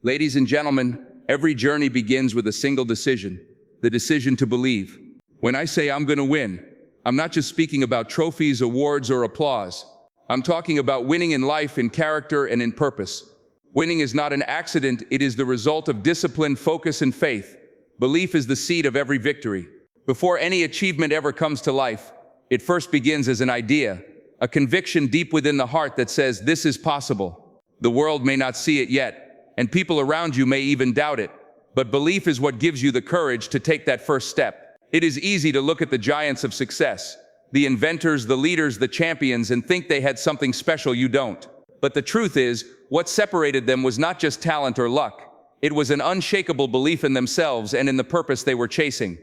Ladies and gentlemen, every journey begins with a single decision, the decision to believe. When I say I'm going to win, I'm not just speaking about trophies, awards, or applause. I'm talking about winning in life, in character, and in purpose. Winning is not an accident, it is the result of discipline, focus, and faith. Belief is the seed of every victory. Before any achievement ever comes to life, it first begins as an idea, a conviction deep within the heart that says, this is possible. The world may not see it yet, and people around you may even doubt it, but belief is what gives you the courage to take that first step. It is easy to look at the giants of success, the inventors, the leaders, the champions, and think they had something special you don't. But the truth is, what separated them was not just talent or luck. It was an unshakable belief in themselves and in the purpose they were chasing.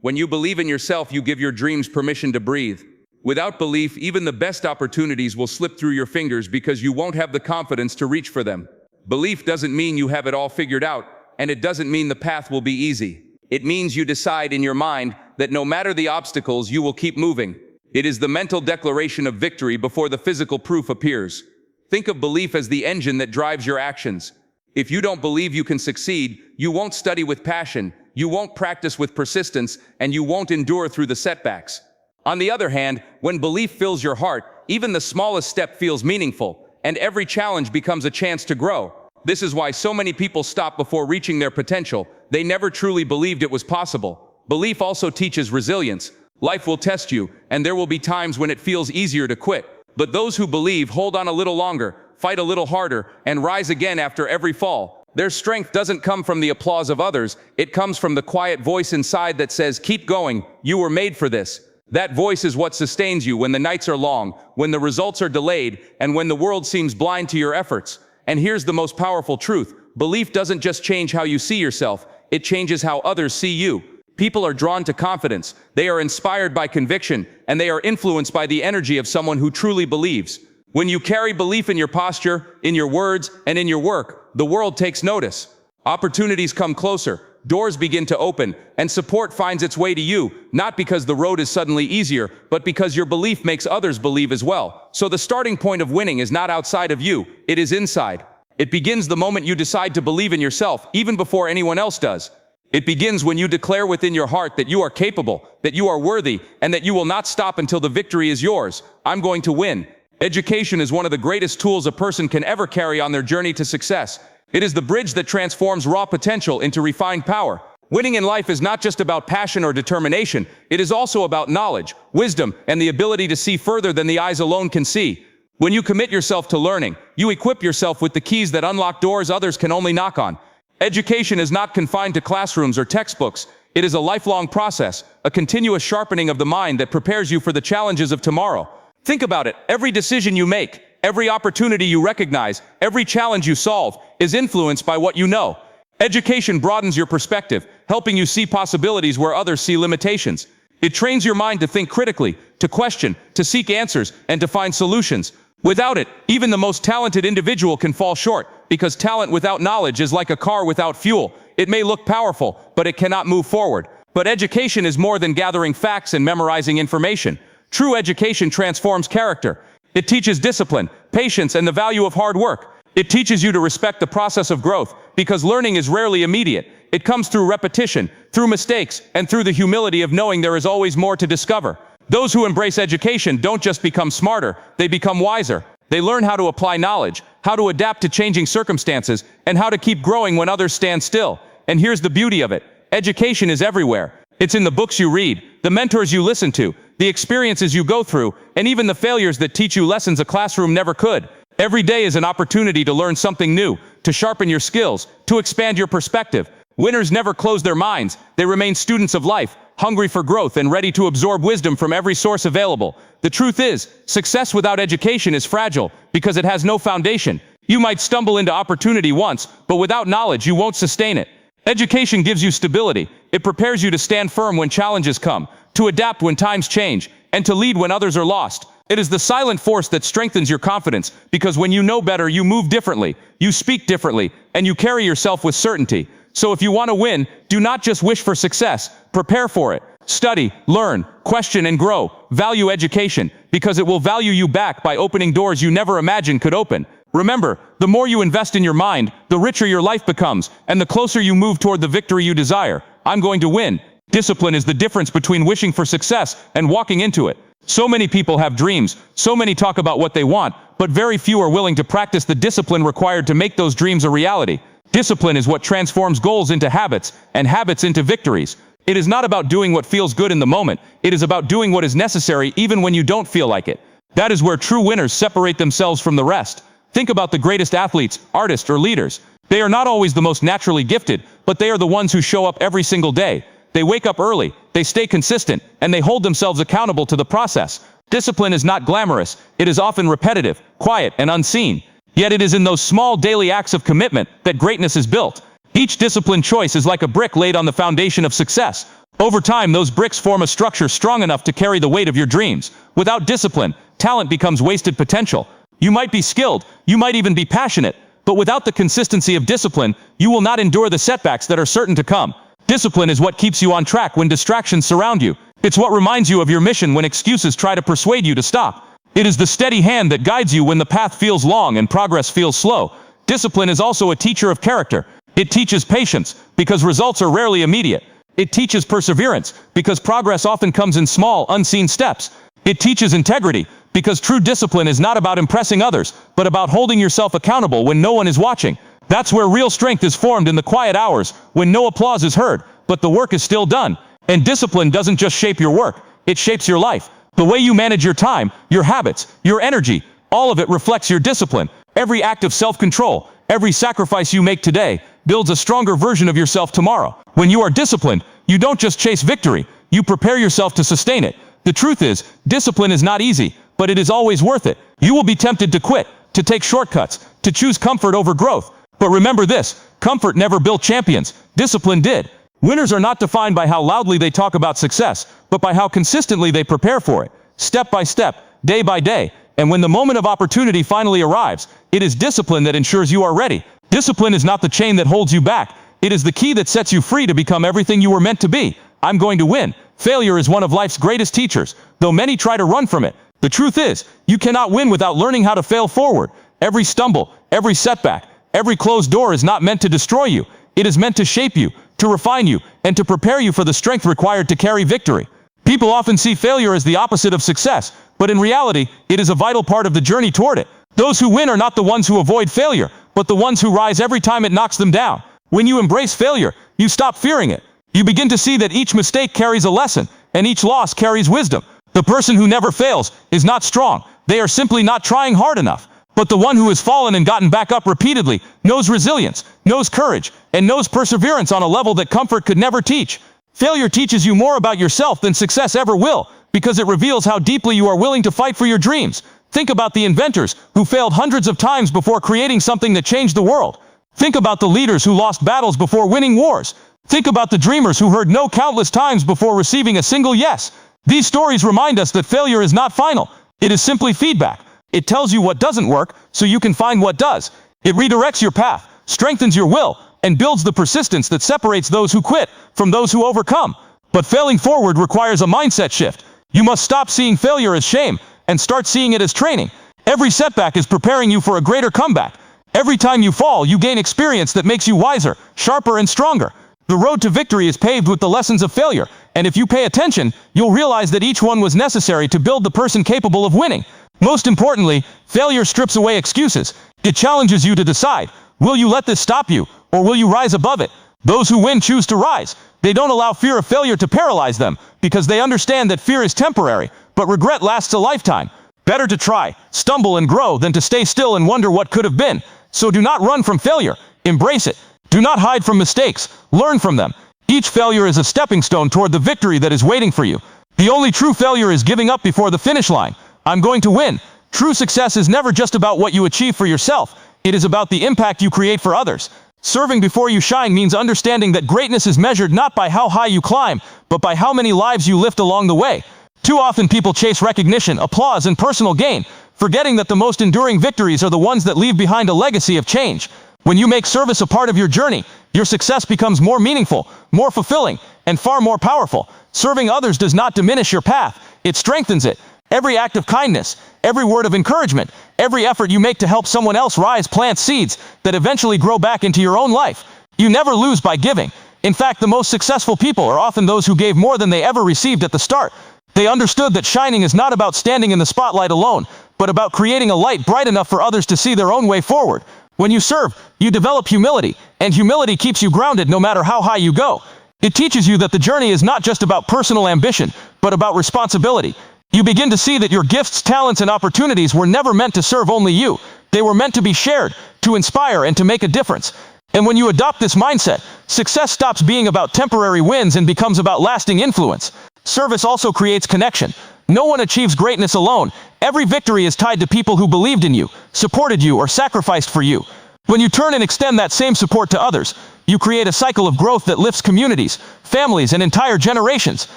When you believe in yourself, you give your dreams permission to breathe. Without belief, even the best opportunities will slip through your fingers because you won't have the confidence to reach for them. Belief doesn't mean you have it all figured out, and it doesn't mean the path will be easy. It means you decide in your mind that no matter the obstacles, you will keep moving. It is the mental declaration of victory before the physical proof appears. Think of belief as the engine that drives your actions. If you don't believe you can succeed, you won't study with passion, you won't practice with persistence, and you won't endure through the setbacks. On the other hand, when belief fills your heart, even the smallest step feels meaningful, and every challenge becomes a chance to grow. This is why so many people stop before reaching their potential. They never truly believed it was possible. Belief also teaches resilience. Life will test you, and there will be times when it feels easier to quit. But those who believe hold on a little longer, fight a little harder, and rise again after every fall. Their strength doesn't come from the applause of others. It comes from the quiet voice inside that says, keep going, you were made for this. That voice is what sustains you when the nights are long, when the results are delayed, and when the world seems blind to your efforts. And here's the most powerful truth. Belief doesn't just change how you see yourself, it changes how others see you. People are drawn to confidence, they are inspired by conviction, and they are influenced by the energy of someone who truly believes. When you carry belief in your posture, in your words, and in your work, the world takes notice. Opportunities come closer, doors begin to open, and support finds its way to you, not because the road is suddenly easier, but because your belief makes others believe as well. So the starting point of winning is not outside of you, it is inside. It begins the moment you decide to believe in yourself, even before anyone else does. It begins when you declare within your heart that you are capable, that you are worthy, and that you will not stop until the victory is yours. I'm going to win. Education is one of the greatest tools a person can ever carry on their journey to success. It is the bridge that transforms raw potential into refined power. Winning in life is not just about passion or determination, it is also about knowledge, wisdom, and the ability to see further than the eyes alone can see. When you commit yourself to learning, you equip yourself with the keys that unlock doors others can only knock on. Education is not confined to classrooms or textbooks. It is a lifelong process, a continuous sharpening of the mind that prepares you for the challenges of tomorrow. Think about it. Every decision you make, every opportunity you recognize, every challenge you solve is influenced by what you know. Education broadens your perspective, helping you see possibilities where others see limitations. It trains your mind to think critically, to question, to seek answers, and to find solutions. Without it, even the most talented individual can fall short, because talent without knowledge is like a car without fuel. It may look powerful, but it cannot move forward. But education is more than gathering facts and memorizing information. True education transforms character. It teaches discipline, patience, and the value of hard work. It teaches you to respect the process of growth, because learning is rarely immediate. It comes through repetition, through mistakes, and through the humility of knowing there is always more to discover. Those who embrace education don't just become smarter, they become wiser. They learn how to apply knowledge, how to adapt to changing circumstances, and how to keep growing when others stand still. And here's the beauty of it. Education is everywhere. It's in the books you read, the mentors you listen to, the experiences you go through, and even the failures that teach you lessons a classroom never could. Every day is an opportunity to learn something new, to sharpen your skills, to expand your perspective. Winners never close their minds. They remain students of life, hungry for growth and ready to absorb wisdom from every source available. The truth is, success without education is fragile because it has no foundation. You might stumble into opportunity once, but without knowledge you won't sustain it. Education gives you stability. It prepares you to stand firm when challenges come, to adapt when times change, and to lead when others are lost. It is the silent force that strengthens your confidence, because when you know better, you move differently, you speak differently, and you carry yourself with certainty. So if you want to win, do not just wish for success, prepare for it. Study, learn, question, and grow. Value education, because it will value you back by opening doors you never imagined could open. Remember, the more you invest in your mind, the richer your life becomes, and the closer you move toward the victory you desire. I'm going to win. Discipline is the difference between wishing for success and walking into it. So many people have dreams, so many talk about what they want, but very few are willing to practice the discipline required to make those dreams a reality. Discipline is what transforms goals into habits, and habits into victories. It is not about doing what feels good in the moment. It is about doing what is necessary even when you don't feel like it. That is where true winners separate themselves from the rest. Think about the greatest athletes, artists, or leaders. They are not always the most naturally gifted, but they are the ones who show up every single day. They wake up early, they stay consistent, and they hold themselves accountable to the process. Discipline is not glamorous. It is often repetitive, quiet, and unseen. Yet it is in those small daily acts of commitment that greatness is built. Each disciplined choice is like a brick laid on the foundation of success. Over time, those bricks form a structure strong enough to carry the weight of your dreams. Without discipline, talent becomes wasted potential. You might be skilled, you might even be passionate, but without the consistency of discipline, you will not endure the setbacks that are certain to come. Discipline is what keeps you on track when distractions surround you. It's what reminds you of your mission when excuses try to persuade you to stop. It is the steady hand that guides you when the path feels long and progress feels slow. Discipline is also a teacher of character. It teaches patience, because results are rarely immediate. It teaches perseverance, because progress often comes in small, unseen steps. It teaches integrity, because true discipline is not about impressing others, but about holding yourself accountable when no one is watching. That's where real strength is formed, in the quiet hours, when no applause is heard, but the work is still done. And discipline doesn't just shape your work, it shapes your life. The way you manage your time, your habits, your energy, all of it reflects your discipline. Every act of self-control, every sacrifice you make today, builds a stronger version of yourself tomorrow. When you are disciplined, you don't just chase victory, you prepare yourself to sustain it. The truth is, discipline is not easy, but it is always worth it. You will be tempted to quit, to take shortcuts, to choose comfort over growth. But remember this, comfort never built champions, discipline did. Winners are not defined by how loudly they talk about success, but by how consistently they prepare for it, step by step, day by day. And when the moment of opportunity finally arrives, it is discipline that ensures you are ready. Discipline is not the chain that holds you back. It is the key that sets you free to become everything you were meant to be. I'm going to win. Failure is one of life's greatest teachers, though many try to run from it. The truth is, you cannot win without learning how to fail forward. Every stumble, every setback, every closed door is not meant to destroy you. It is meant to shape you, to refine you, and to prepare you for the strength required to carry victory. People often see failure as the opposite of success, but in reality, it is a vital part of the journey toward it. Those who win are not the ones who avoid failure, but the ones who rise every time it knocks them down. When you embrace failure, you stop fearing it. You begin to see that each mistake carries a lesson, and each loss carries wisdom. The person who never fails is not strong. They are simply not trying hard enough. But the one who has fallen and gotten back up repeatedly knows resilience, knows courage, and knows perseverance on a level that comfort could never teach. Failure teaches you more about yourself than success ever will, because it reveals how deeply you are willing to fight for your dreams. Think about the inventors who failed hundreds of times before creating something that changed the world. Think about the leaders who lost battles before winning wars. Think about the dreamers who heard no countless times before receiving a single yes. These stories remind us that failure is not final. It is simply feedback. It tells you what doesn't work, so you can find what does. It redirects your path, strengthens your will, and builds the persistence that separates those who quit from those who overcome. But failing forward requires a mindset shift. You must stop seeing failure as shame and start seeing it as training. Every setback is preparing you for a greater comeback. Every time you fall, you gain experience that makes you wiser, sharper, and stronger. The road to victory is paved with the lessons of failure, and if you pay attention, you'll realize that each one was necessary to build the person capable of winning. Most importantly, failure strips away excuses. It challenges you to decide, will you let this stop you, or will you rise above it? Those who win choose to rise. They don't allow fear of failure to paralyze them, because they understand that fear is temporary, but regret lasts a lifetime. Better to try, stumble, and grow than to stay still and wonder what could have been. So do not run from failure, embrace it. Do not hide from mistakes, learn from them. Each failure is a stepping stone toward the victory that is waiting for you. The only true failure is giving up before the finish line. I'm going to win. True success is never just about what you achieve for yourself. It is about the impact you create for others. Serving before you shine means understanding that greatness is measured not by how high you climb, but by how many lives you lift along the way. Too often people chase recognition, applause, and personal gain, forgetting that the most enduring victories are the ones that leave behind a legacy of change. When you make service a part of your journey, your success becomes more meaningful, more fulfilling, and far more powerful. Serving others does not diminish your path, it strengthens it. Every act of kindness, every word of encouragement, every effort you make to help someone else rise plants seeds that eventually grow back into your own life. You never lose by giving. In fact, the most successful people are often those who gave more than they ever received at the start. They understood that shining is not about standing in the spotlight alone, but about creating a light bright enough for others to see their own way forward. When you serve, you develop humility, and humility keeps you grounded no matter how high you go. It teaches you that the journey is not just about personal ambition, but about responsibility. You begin to see that your gifts, talents, and opportunities were never meant to serve only you. They were meant to be shared, to inspire, and to make a difference. And when you adopt this mindset, success stops being about temporary wins and becomes about lasting influence. Service also creates connection. No one achieves greatness alone. Every victory is tied to people who believed in you, supported you, or sacrificed for you. When you turn and extend that same support to others, you create a cycle of growth that lifts communities, families, and entire generations.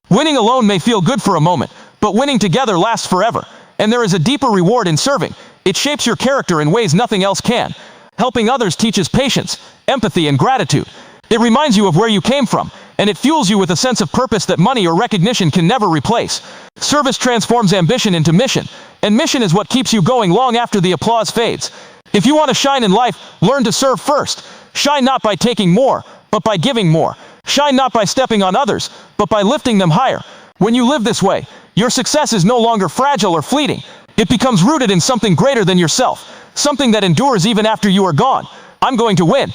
Winning alone may feel good for a moment, but winning together lasts forever. And there is a deeper reward in serving. It shapes your character in ways nothing else can. Helping others teaches patience, empathy, and gratitude. It reminds you of where you came from, and it fuels you with a sense of purpose that money or recognition can never replace. Service transforms ambition into mission, and mission is what keeps you going long after the applause fades. If you want to shine in life, learn to serve first. Shine not by taking more, but by giving more. Shine not by stepping on others, but by lifting them higher. When you live this way, your success is no longer fragile or fleeting. It becomes rooted in something greater than yourself, something that endures even after you are gone. I'm going to win.